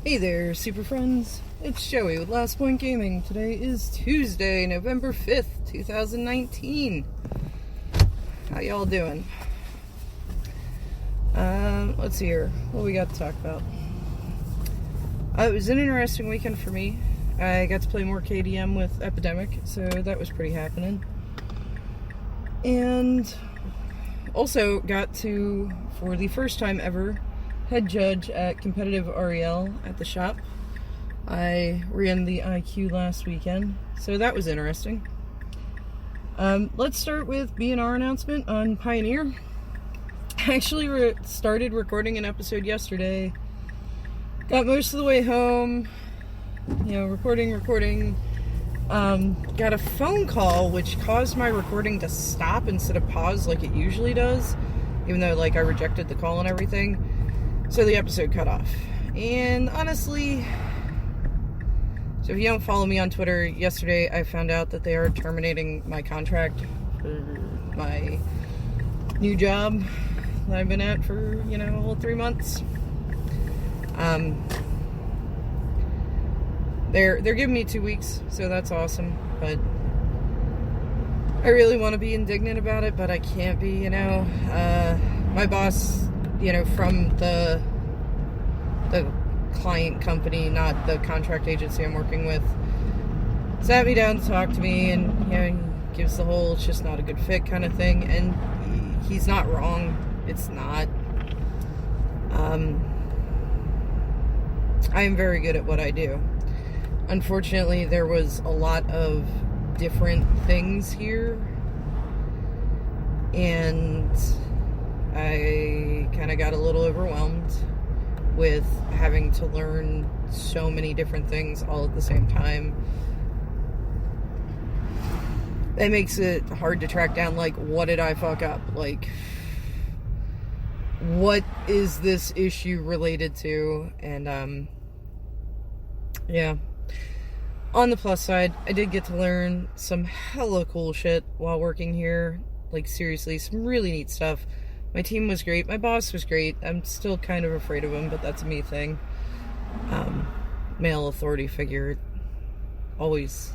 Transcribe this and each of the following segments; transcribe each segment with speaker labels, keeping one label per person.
Speaker 1: Hey there, super friends. It's Joey with Last Point Gaming. Today is Tuesday, November 5th, 2019. How y'all doing? Let's see here. What we got to talk about? It was an interesting weekend for me. I got to play more KDM with Epidemic, so that was pretty happening. And also got to, for the first time ever, head judge at competitive REL at the shop. I ran the IQ last weekend, so that was interesting. Let's start with B&R announcement on Pioneer. I actually started recording an episode yesterday. Got most of the way home, recording. Got a phone call which caused my recording to stop instead of pause like it usually does, even though I rejected the call and everything. So the episode cut off. And honestly, so if you don't follow me on Twitter, yesterday I found out that they are terminating my contract for my new job that I've been at for, a whole 3 months. They're giving me 2 weeks, so that's awesome, but I really want to be indignant about it, but I can't be, my boss, from the client company, not the contract agency I'm working with, sat me down to talk to me, and, he gives the whole, it's just not a good fit kind of thing, and he's not wrong. It's not. I am very good at what I do. Unfortunately, there was a lot of different things here, and I kind of got a little overwhelmed with having to learn so many different things all at the same time. That makes it hard to track down, what did I fuck up? What is this issue related to? And, yeah. On the plus side, I did get to learn some hella cool shit while working here. Seriously, some really neat stuff. My team was great. My boss was great. I'm still kind of afraid of him, but that's a me thing. Male authority figure always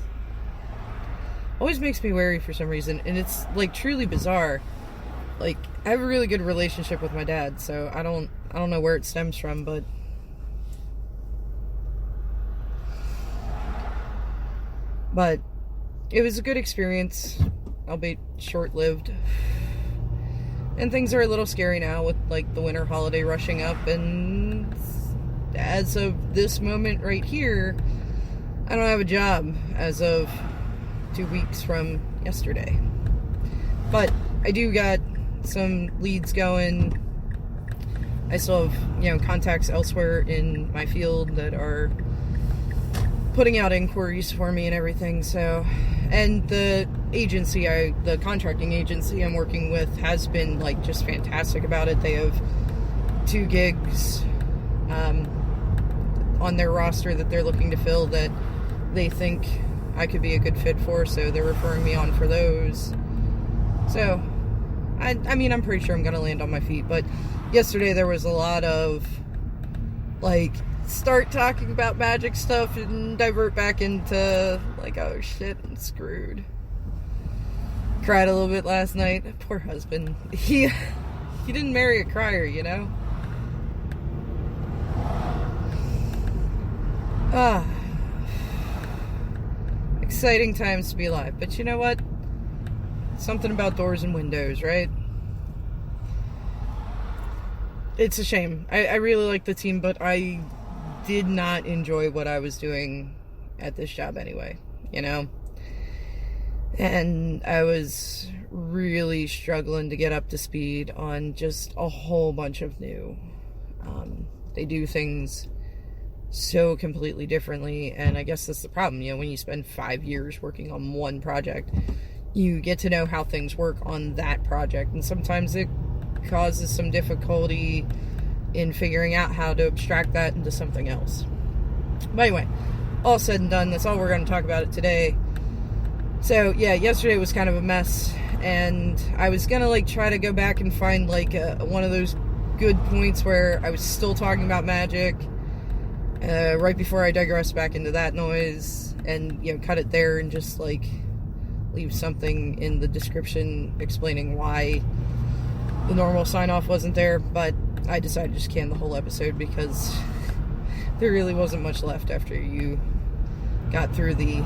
Speaker 1: makes me wary for some reason, and it's truly bizarre. I have a really good relationship with my dad, so I don't know where it stems from, but it was a good experience, albeit short-lived. And things are a little scary now with, the winter holiday rushing up, and as of this moment right here, I don't have a job as of 2 weeks from yesterday. But I do got some leads going. I still have, contacts elsewhere in my field that are putting out inquiries for me and everything, so, and the contracting agency I'm working with has been, just fantastic about it. They have 2 gigs, on their roster that they're looking to fill that they think I could be a good fit for, so they're referring me on for those. So, I'm pretty sure I'm gonna land on my feet, but yesterday there was a lot of, start talking about magic stuff and divert back into, oh shit, I'm screwed. Cried a little bit last night. Poor husband. He didn't marry a crier, Exciting times to be alive. But you know what? Something about doors and windows, right? It's a shame. I really like the team, but I did not enjoy what I was doing at this job anyway, And I was really struggling to get up to speed on just a whole bunch of new. They do things so completely differently, and I guess that's the problem, when you spend 5 years working on one project, you get to know how things work on that project, and sometimes it causes some difficulty in figuring out how to abstract that into something else. But anyway, all said and done, that's all we're going to talk about it today. So yeah, yesterday was kind of a mess, and I was gonna try to go back and find one of those good points where I was still talking about magic, right before I digress back into that noise and, cut it there and just, leave something in the description explaining why the normal sign-off wasn't there, but I decided to just can the whole episode because there really wasn't much left after you got through the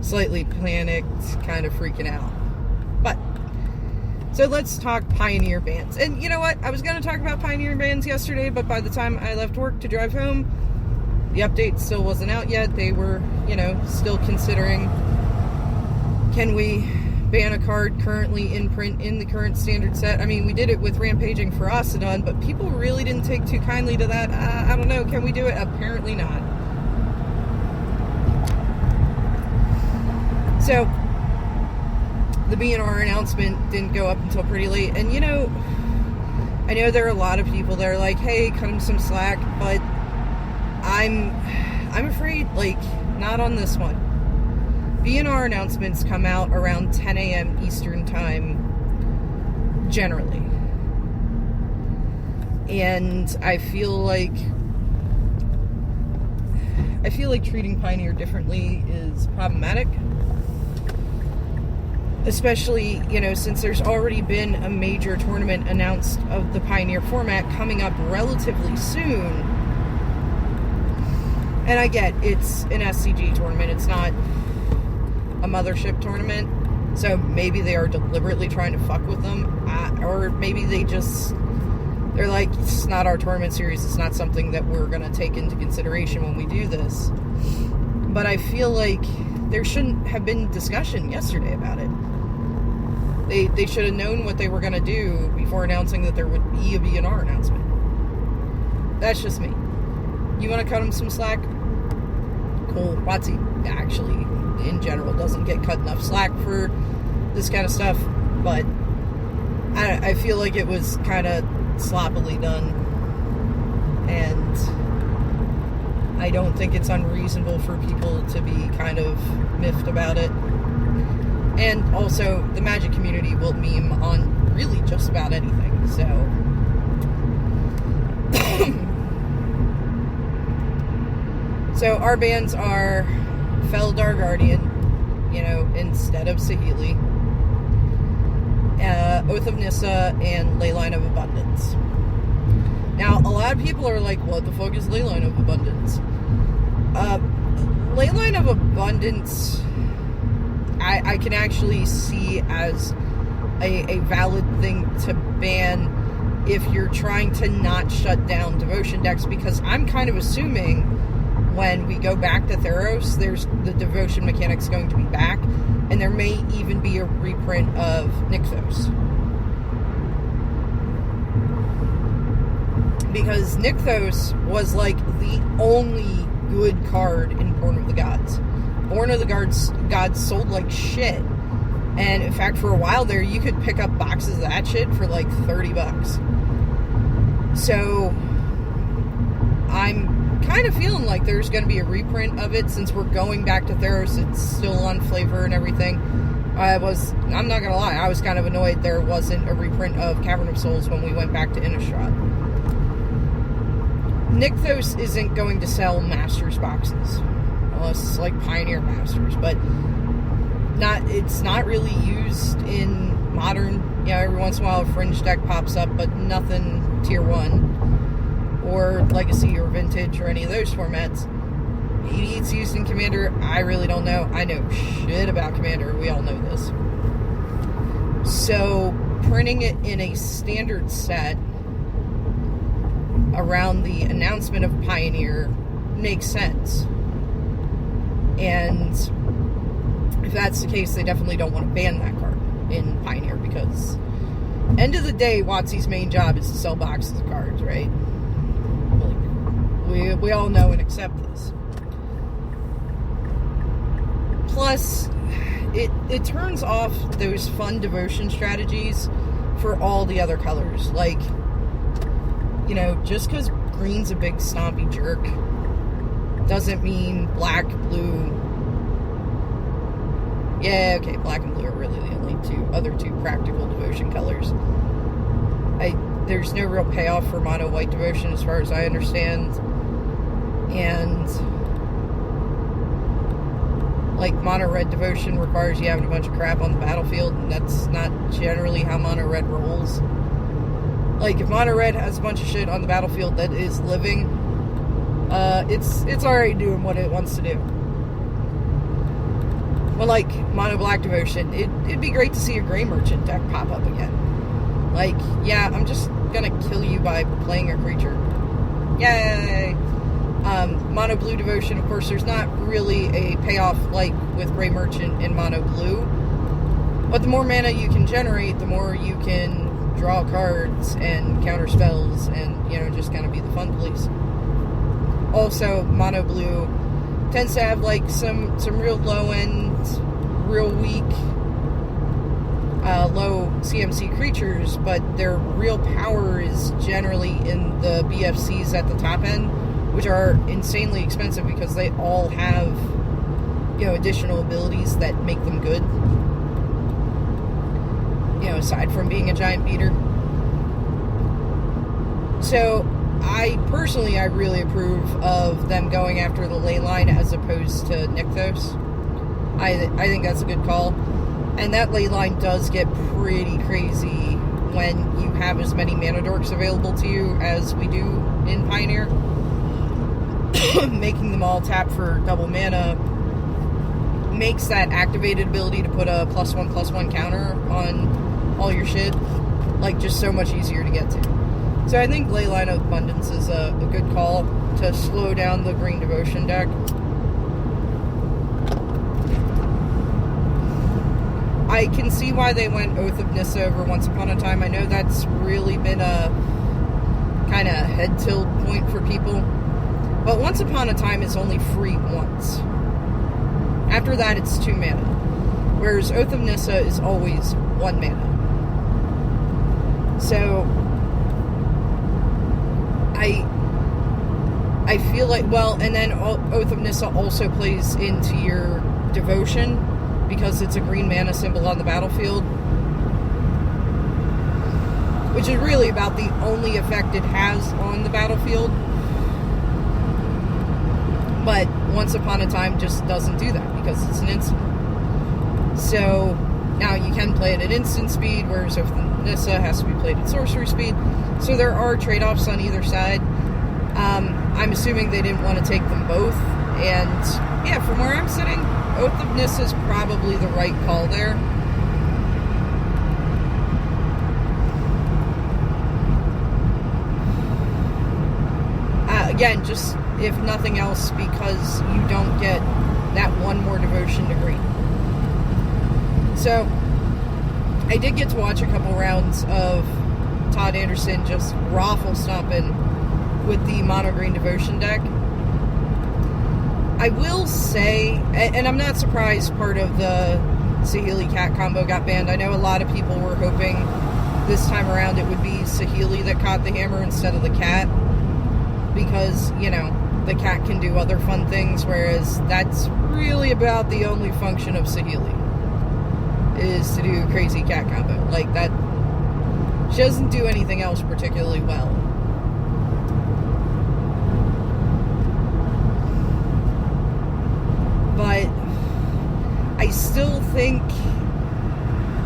Speaker 1: slightly panicked, kind of freaking out. But, so let's talk Pioneer bands. And you know what? I was going to talk about Pioneer bands yesterday, but by the time I left work to drive home, the update still wasn't out yet. They were, still considering, can we ban a card currently in print in the current standard set? I mean, we did it with Rampaging Ferocidon, but people really didn't take too kindly to that. I don't know. Can we do it? Apparently not. So, the BNR announcement didn't go up until pretty late. And, I know there are a lot of people that are like, hey, cut them some slack, but I'm afraid, not on this one. BNR announcements come out around 10 a.m. Eastern time, generally. And I feel like treating Pioneer differently is problematic. Especially, since there's already been a major tournament announced of the Pioneer format coming up relatively soon. And I get it's an SCG tournament, it's not a mothership tournament, so maybe they are deliberately trying to fuck with them, or maybe they're like, it's not our tournament series, it's not something that we're going to take into consideration when we do this. But I feel like there shouldn't have been discussion yesterday about it. They should have known what they were going to do before announcing that there would be a BNR announcement. That's just me. You want to cut them some slack? Cool. WotC actually, in general, doesn't get cut enough slack for this kind of stuff, but I feel like it was kind of sloppily done, and I don't think it's unreasonable for people to be kind of miffed about it. And also, the Magic community will meme on really just about anything, so so our bans are Felidar Guardian, instead of Saheeli, Oath of Nissa, and Leyline of Abundance. Now, a lot of people are like, what the fuck is Leyline of Abundance? Leyline of Abundance, I can actually see as a valid thing to ban if you're trying to not shut down Devotion decks, because I'm kind of assuming when we go back to Theros, there's the Devotion mechanics going to be back, and there may even be a reprint of Nykthos. Because Nykthos was the only good card in Born of the Gods. Born of the Gods sold like shit. And in fact, for a while there, you could pick up boxes of that shit for $30. So, I'm kind of feeling like there's going to be a reprint of it since we're going back to Theros. It's still on flavor and everything. I'm not going to lie, I was kind of annoyed there wasn't a reprint of Cavern of Souls when we went back to Innistrad. Nykthos isn't going to sell Masters boxes. Unless it's Pioneer Masters, but it's not really used in Modern. Every once in a while a Fringe deck pops up, but nothing Tier 1 or Legacy or Vintage or any of those formats. Maybe it's used in Commander, I really don't know. I know shit about Commander, we all know this. So, printing it in a standard set around the announcement of Pioneer makes sense. And if that's the case, they definitely don't want to ban that card in Pioneer, because end of the day, WotC's main job is to sell boxes of cards, right? We all know and accept this. Plus, it turns off those fun Devotion strategies for all the other colors. Just because green's a big stompy jerk doesn't mean black, blue. Yeah, okay, black and blue are really the only other two practical Devotion colors. There's no real payoff for mono white Devotion as far as I understand. Like, mono red devotion requires you having a bunch of crap on the battlefield, and that's not generally how mono red rolls. Like, if mono red has a bunch of shit on the battlefield that is living, it's already doing what it wants to do. But like mono black devotion, it'd be great to see a gray merchant deck pop up again. Like, yeah, I'm just gonna kill you by playing a creature. Yay! Mono blue devotion, of course, there's not really a payoff like with gray merchant in mono blue. But the more mana you can generate, the more you can draw cards and counter spells and, you know, just kind of be the fun police. Also, mono blue tends to have like some real low end, real weak, low CMC creatures, but their real power is generally in the BFCs at the top end, which are insanely expensive because they all have, you know, additional abilities that make them good. You know, aside from being a giant beater. So, I really approve of them going after the Leyline as opposed to Nykthos. I think that's a good call. And that Leyline does get pretty crazy when you have as many mana dorks available to you as we do in Pioneer. Making them all tap for double mana makes that activated ability to put a +1/+1 counter on all your shit, like, just so much easier to get to. So I think Leyline of Abundance is a good call to slow down the green devotion deck. I can see why they went Oath of Nissa over Once Upon a Time. I know that's really been a kind of head tilt point for people. But Once Upon a Time is only free once. After that, it's 2 mana. Whereas Oath of Nissa is always 1 mana. So I feel like, well, and then Oath of Nissa also plays into your devotion because it's a green mana symbol on the battlefield, which is really about the only effect it has on the battlefield. But Once Upon a Time just doesn't do that because it's an instant. So now you can play it at instant speed, whereas Oath of Nissa has to be played at sorcery speed. So there are trade-offs on either side. I'm assuming they didn't want to take them both. And yeah, from where I'm sitting, Oath of Nissa is probably the right call there. Again, just if nothing else, because you don't get that one more devotion to green. So I did get to watch a couple rounds of Todd Anderson just raffle stomping with the mono green devotion deck. I will say, and I'm not surprised part of the Saheeli Cat combo got banned. I know a lot of people were hoping this time around it would be Saheeli that caught the hammer instead of the cat, because, you know, the cat can do other fun things, whereas that's really about the only function of Saheeli, is to do crazy cat combo. Like, that, she doesn't do anything else particularly well. But I still think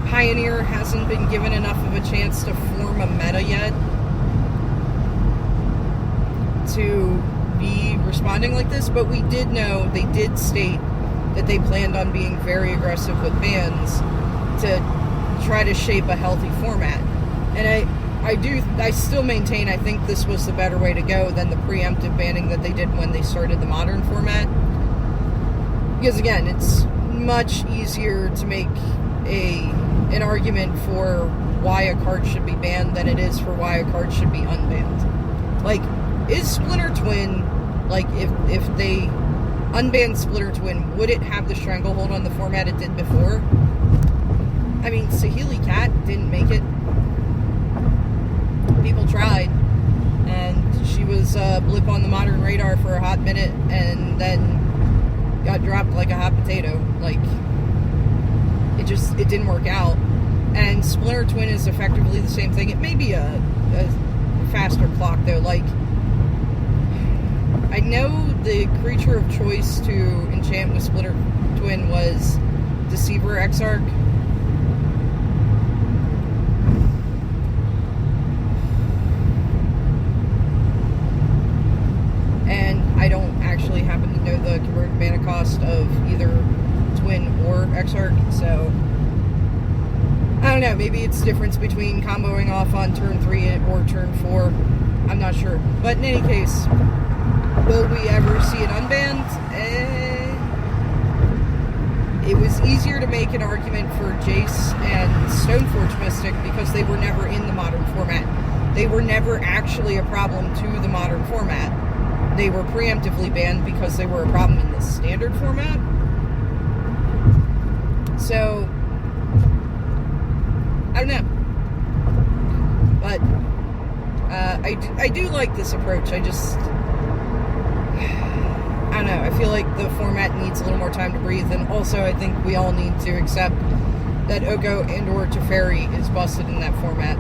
Speaker 1: Pioneer hasn't been given enough of a chance to form a meta yet to be responding like this, but we did know, they did state that they planned on being very aggressive with bans to try to shape a healthy format. And I still maintain I think this was the better way to go than the preemptive banning that they did when they started the modern format. Because again, it's much easier to make an argument for why a card should be banned than it is for why a card should be unbanned. Like, is Splinter Twin, like, if they unbanned Splinter Twin, would it have the stranglehold on the format it did before? I mean, Saheeli Cat didn't make it. People tried, and she was a blip on the modern radar for a hot minute, and then got dropped like a hot potato. Like, it didn't work out. And Splinter Twin is effectively the same thing. It may be a faster clock, though. Like, I know the creature of choice to enchant with Splinter twin was Deceiver Exarch. And I don't actually happen to know the converted mana cost of either twin or Exarch, so I don't know, maybe it's difference between comboing off on turn 3 or turn 4. I'm not sure. But in any case, will we ever see it unbanned? It was easier to make an argument for Jace and Stoneforge Mystic because they were never in the modern format. They were never actually a problem to the modern format. They were preemptively banned because they were a problem in the standard format. So, I don't know. But, I do like this approach. I don't know. I feel like the format needs a little more time to breathe. And also, I think we all need to accept that Oko and or Teferi is busted in that format.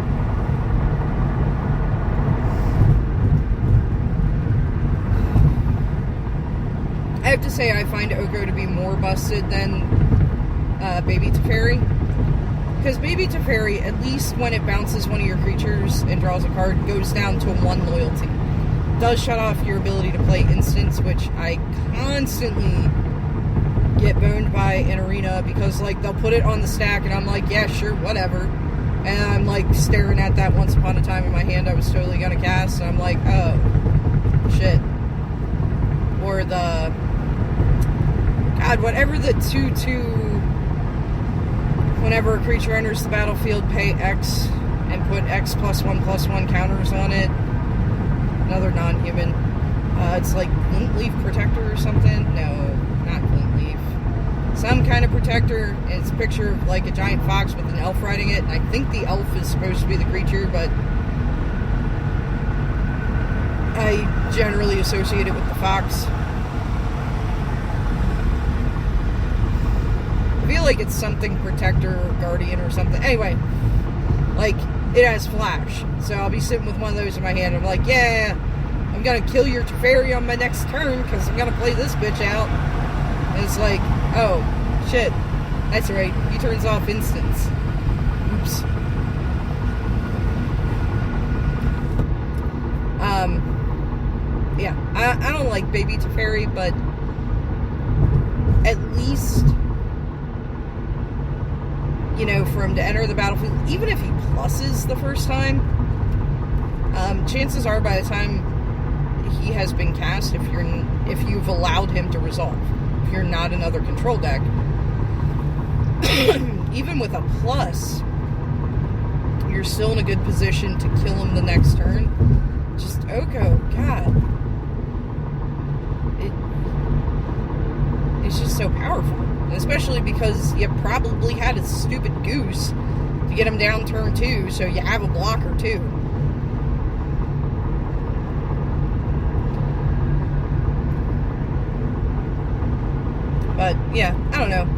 Speaker 1: I have to say, I find Oko to be more busted than Baby Teferi. Because Baby Teferi, at least when it bounces one of your creatures and draws a card, goes down to 1 loyalty. Does shut off your ability to play instants, which I constantly get boned by in Arena, because, like, they'll put it on the stack, and I'm like, yeah, sure, whatever. And I'm, like, staring at that Once Upon a Time in my hand I was totally gonna cast, and I'm like, oh, shit. Or the... God, whatever the 2/2... Whenever a creature enters the battlefield, pay X and put X +1/+1 counters on it. Another non-human. It's like Glint Leaf Protector or something. No, not Glint Leaf. Some kind of protector. And it's a picture of like a giant fox with an elf riding it. And I think the elf is supposed to be the creature, but I generally associate it with the fox. I feel like it's something protector or guardian or something. Anyway, like, it has flash. So I'll be sitting with one of those in my hand. I'm like, yeah, I'm going to kill your Teferi on my next turn because I'm going to play this bitch out. And it's like, oh, shit. That's right. He turns off instants. Oops. Yeah, I don't like Baby Teferi, but at least... you know, for him to enter the battlefield, even if he pluses the first time, chances are by the time he has been cast, if you've allowed him to resolve, if you're not another control deck, even with a plus, you're still in a good position to kill him the next turn. Just Oko, God, it's just so powerful. Especially because you probably had a stupid goose to get him down turn 2, so you have a blocker too. But, yeah, I don't know.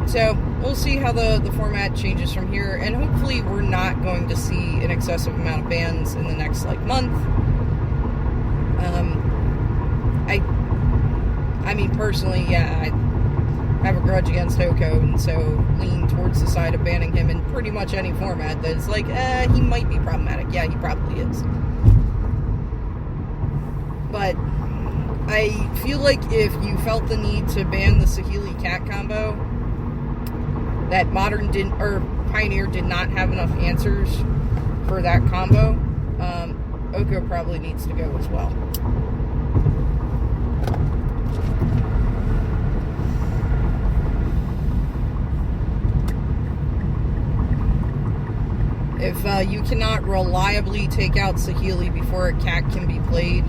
Speaker 1: So, we'll see how the format changes from here, and hopefully we're not going to see an excessive amount of bans in the next, like, month. I mean, personally, yeah, I have a grudge against Oko, and so lean towards the side of banning him in pretty much any format that's like, he might be problematic. Yeah, he probably is. But I feel like if you felt the need to ban the Saheeli Cat combo, that Modern didn't, or Pioneer did not have enough answers for that combo, Oko probably needs to go as well. If you cannot reliably take out Saheeli before a cat can be played,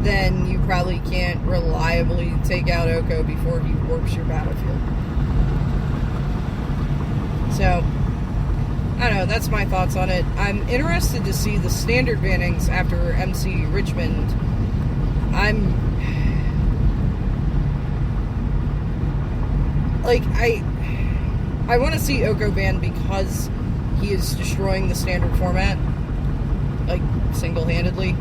Speaker 1: then you probably can't reliably take out Oko before he warps your battlefield. So, I don't know, that's my thoughts on it. I'm interested to see the standard bannings after MC Richmond. I want to see Oko banned because he is destroying the standard format, like, single-handedly.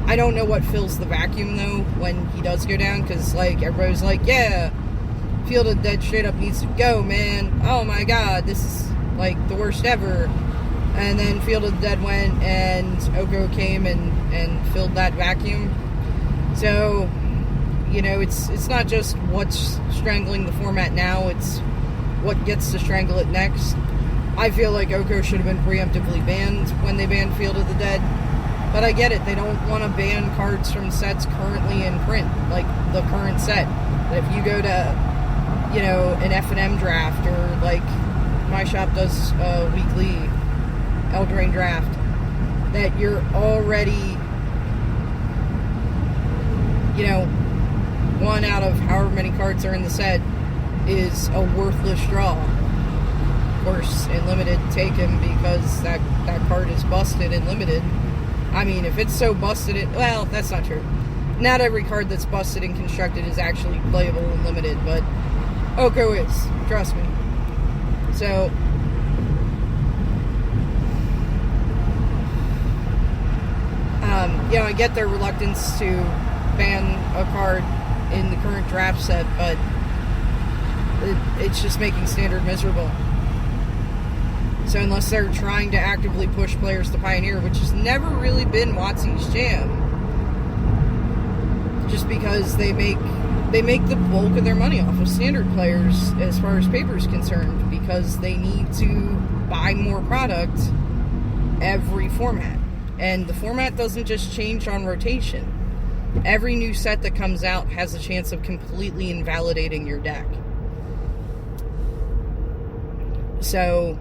Speaker 1: I don't know what fills the vacuum, though, when he does go down, because, like, everybody's like, yeah, Field of the Dead straight up needs to go, man. Oh my god, this is, like, the worst ever. And then Field of the Dead went, and Oko came and filled that vacuum. So, you know, it's not just what's strangling the format now, it's what gets to strangle it next. I feel like Oko should have been preemptively banned when they banned Field of the Dead. But I get it, they don't want to ban cards from sets currently in print, like the current set. But if you go to, you know, an F&M draft, or like my shop does a weekly Eldraine draft, that you're already, you know, one out of however many cards are in the set is a worthless draw. Of course, in Limited, take him because that card is busted in Limited. I mean, if it's so busted, well, that's not true. Not every card that's busted in Constructed is actually playable in Limited, but Oko is. Trust me. So, you know, I get their reluctance to ban a card in the current draft set, but it's just making Standard miserable. So unless they're trying to actively push players to Pioneer, which has never really been WotC's jam, just because they make the bulk of their money off of Standard players as far as paper is concerned, because they need to buy more product every format. And the format doesn't just change on rotation. Every new set that comes out has a chance of completely invalidating your deck. So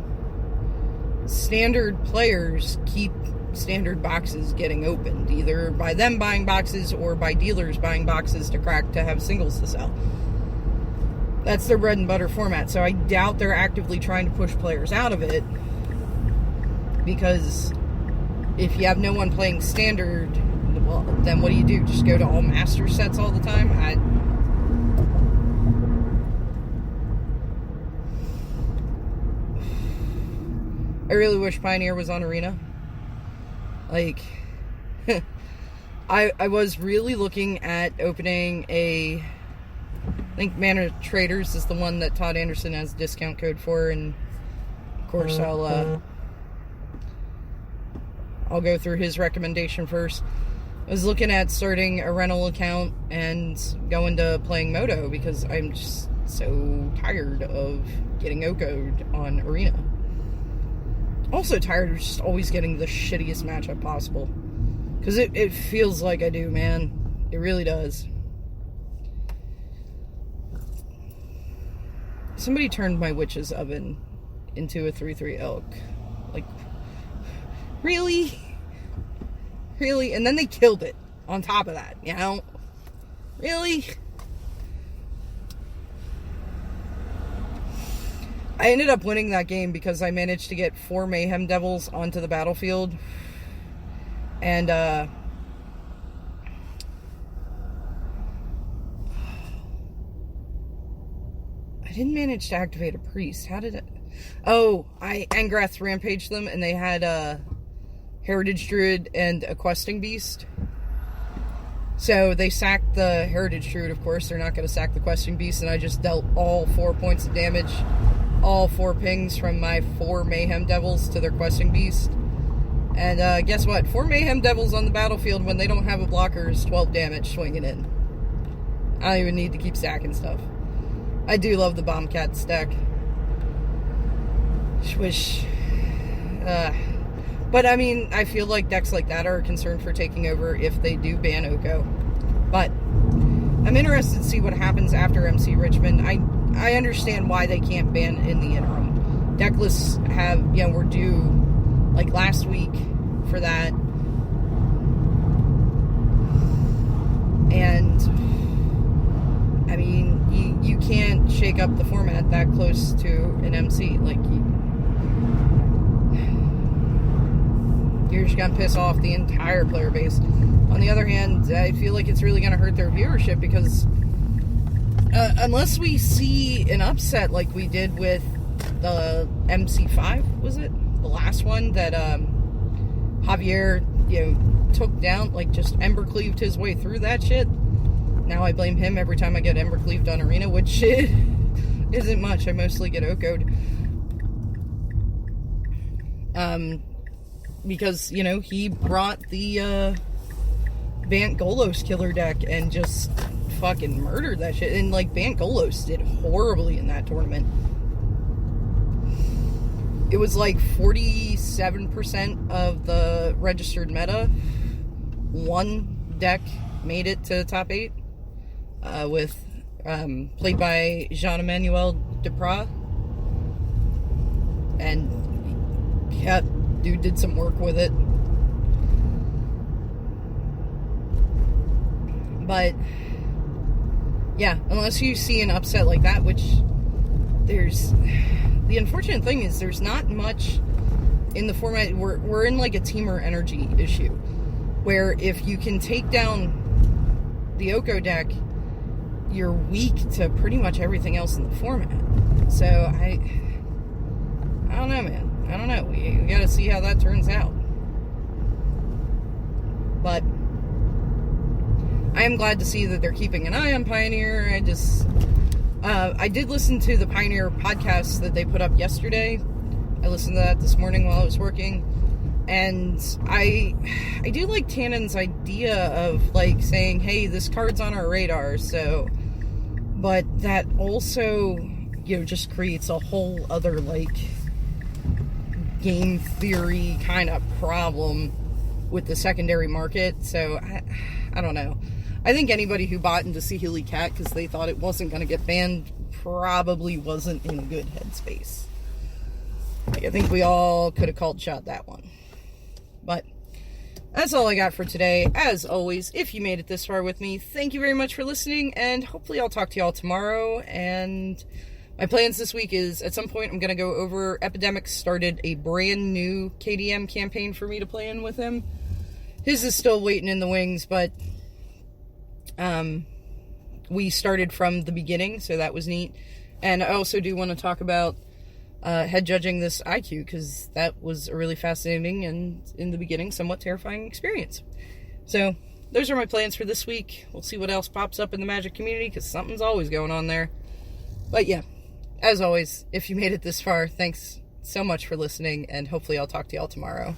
Speaker 1: Standard players keep Standard boxes getting opened, either by them buying boxes or by dealers buying boxes to crack to have singles to sell. That's their bread and butter format, so I doubt they're actively trying to push players out of it, because if you have no one playing Standard, well, then what do? Just go to all Master sets all the time? I really wish Pioneer was on Arena. Like, I was really looking at opening I think Mana Traders is the one that Todd Anderson has a discount code for, and of course I'll go through his recommendation first. I was looking at starting a rental account and going to playing Moto, because I'm just so tired of getting Oko'd on Arena. Also tired of just always getting the shittiest matchup possible. Because it feels like I do, man. It really does. Somebody turned my witch's oven into a 3/3 elk. Like, really? Really? And then they killed it on top of that, you know? Really? I ended up winning that game because I managed to get 4 Mayhem Devils onto the battlefield. And, I didn't manage to activate a priest. How did it... Oh, I Angrath rampaged them, and they had a Heritage Druid and a Questing Beast. So they sacked the Heritage Druid, of course. They're not going to sack the Questing Beast, and I just dealt all 4 points of damage, all 4 pings from my 4 Mayhem Devils to their Questing Beast. And guess what? 4 Mayhem Devils on the battlefield when they don't have a blocker is 12 damage swinging in. I don't even need to keep stacking stuff. I do love the Bombcat deck. Wish... But, I mean, I feel like decks like that are a concern for taking over if they do ban Oko. But I'm interested to see what happens after MC Richmond. I understand why they can't ban in the interim. Deck lists have, you know, were due, like, last week for that. And, I mean, you can't shake up the format that close to an MC. Like, you're just going to piss off the entire player base. On the other hand, I feel like it's really going to hurt their viewership, because unless we see an upset like we did with the MC5, was it? the last one that Javier, took down, like just ember cleaved his way through that shit. Now I blame him every time I get ember cleaved on arena, which isn't much. I mostly get OCO'd. Because, he brought the Bant Golos killer deck and just fucking murdered that shit. And, like, Bant Golos did horribly in that tournament. It was like 47% of the registered meta. One deck made it to the top 8. Played by Jean-Emmanuel Duprat. And, yeah, dude did some work with it. But, yeah, unless you see an upset like that, which the unfortunate thing is there's not much in the format. We're in like a teamer energy issue, where if you can take down the Oko deck, you're weak to pretty much everything else in the format. So, I don't know, man. I don't know. We gotta see how that turns out. But I am glad to see that they're keeping an eye on Pioneer. I did listen to the Pioneer podcast that they put up yesterday. I listened to that this morning while I was working. And I do like Tannen's idea of, like, saying, hey, this card's on our radar, so... But that also, just creates a whole other, like, game theory kind of problem with the secondary market. So, I don't know. I think anybody who bought into Saheeli Cat because they thought it wasn't going to get banned probably wasn't in a good headspace. Like, I think we all could have called shot that one. But that's all I got for today. As always, if you made it this far with me, thank you very much for listening, and hopefully I'll talk to y'all tomorrow. And my plans this week is, at some point, I'm going to go over... Epidemic started a brand new KDM campaign for me to play in with him. His is still waiting in the wings, but... we started from the beginning, so that was neat. And I also do want to talk about head judging this IQ, because that was a really fascinating and, in the beginning, somewhat terrifying experience. So, those are my plans for this week. We'll see what else pops up in the Magic community, because something's always going on there. But yeah, as always, if you made it this far, thanks so much for listening, and hopefully I'll talk to y'all tomorrow.